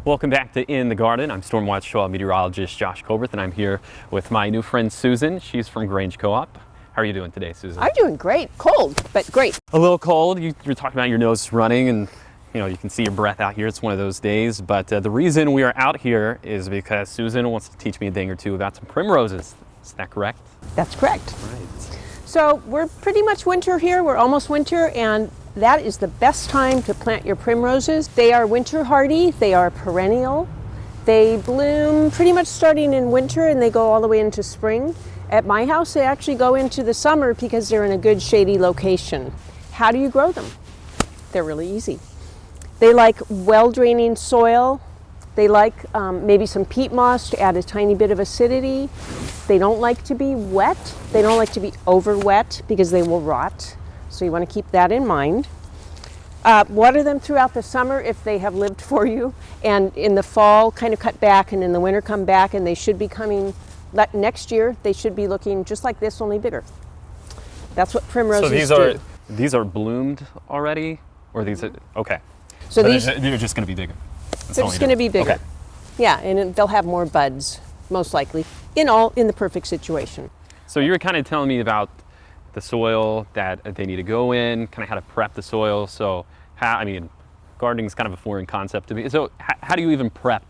Welcome back to In the Garden. I'm Stormwatch meteorologist Josh Colbert, and I'm here with my new friend Susan. She's from Grange Co-op. How are you doing today, Susan? I'm doing great. Cold, but great. A little cold. You're talking about your nose running, and you can see your breath out here. It's one of those days. But the reason we are out here is because Susan wants to teach me a thing or two about some primroses. Is that correct? That's correct. Right. So we're pretty much winter here. We're almost winter, and that is the best time to plant your primroses. They are winter hardy. They are perennial. They bloom pretty much starting in winter, and they go all the way into spring. At my house, they actually go into the summer because they're in a good shady location. How do you grow them? They're really easy. They like well-draining soil. They like maybe some peat moss to add a tiny bit of acidity. They don't like to be wet. They don't like to be over wet because they will rot. So you want to keep that in mind. Water them throughout the summer if they have lived for you. And in the fall, kind of cut back, and in the winter come back, and they should be coming, next year, they should be looking just like this, only bigger. That's what primroses do. So these are bloomed already? Or these are, okay. So they're just going to be bigger. They're just going to be bigger. Okay. Yeah, and they'll have more buds, most likely, in the perfect situation. So you were kind of telling me about the soil that they need to go in, kind of how to prep the soil. So gardening is kind of a foreign concept to me. So how do you even prep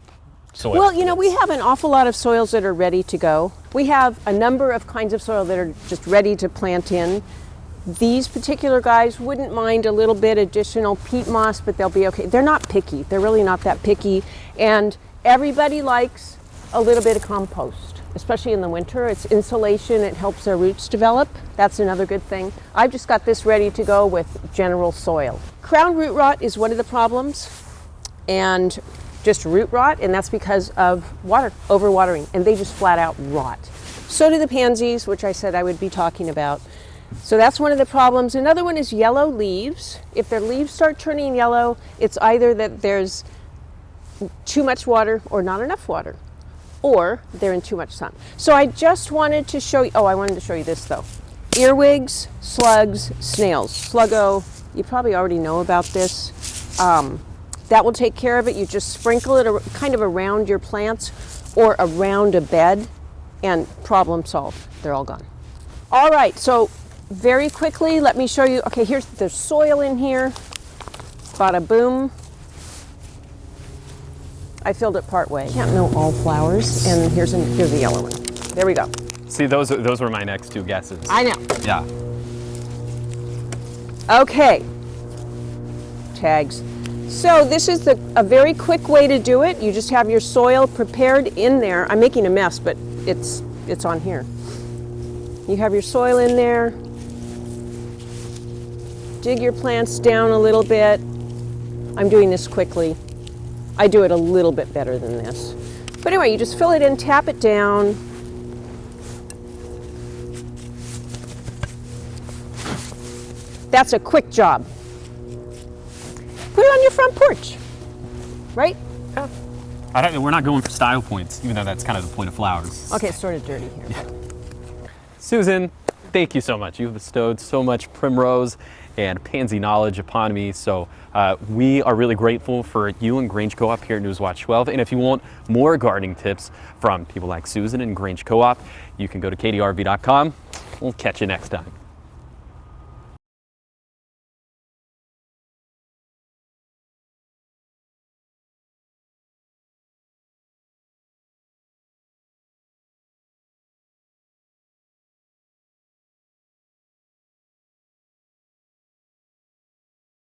soil? Well, we have an awful lot of soils that are ready to go. We have a number of kinds of soil that are just ready to plant in. These particular guys wouldn't mind a little bit additional peat moss, but they'll be okay. They're not picky. They're really not that picky. And everybody likes a little bit of compost, especially in the winter. It's insulation. It helps their roots develop. That's another good thing. I've just got this ready to go with general soil. Crown root rot is one of the problems, and just root rot, and that's because of overwatering, and they just flat out rot. So do the pansies, which I said I would be talking about. So that's one of the problems. Another one is yellow leaves. If their leaves start turning yellow, it's either that there's too much water or not enough water, or they're in too much sun. So I just wanted to show you, I wanted to show you this though. Earwigs, slugs, snails. Sluggo, you probably already know about this. That will take care of it. You just sprinkle it kind of around your plants or around a bed, and problem solved. They're all gone. All right, so very quickly, let me show you. Okay, there's soil in here. Bada boom. I filled it part way. Can't know all flowers, and here's a yellow one. There we go. See, those were my next two guesses. I know. Yeah. Okay. Tags. So this is a very quick way to do it. You just have your soil prepared in there. I'm making a mess, but it's on here. You have your soil in there. Dig your plants down a little bit. I'm doing this quickly. I do it a little bit better than this. But anyway, you just fill it in, tap it down. That's a quick job. Put it on your front porch, right? Yeah. We're not going for style points, even though that's kind of the point of flowers. Okay, it's sort of dirty here. Yeah. Susan, thank you so much. You've bestowed so much primrose and pansy knowledge upon me. So we are really grateful for you and Grange Co-op here at Newswatch 12. And if you want more gardening tips from people like Susan and Grange Co-op, you can go to KDRV.com. We'll catch you next time.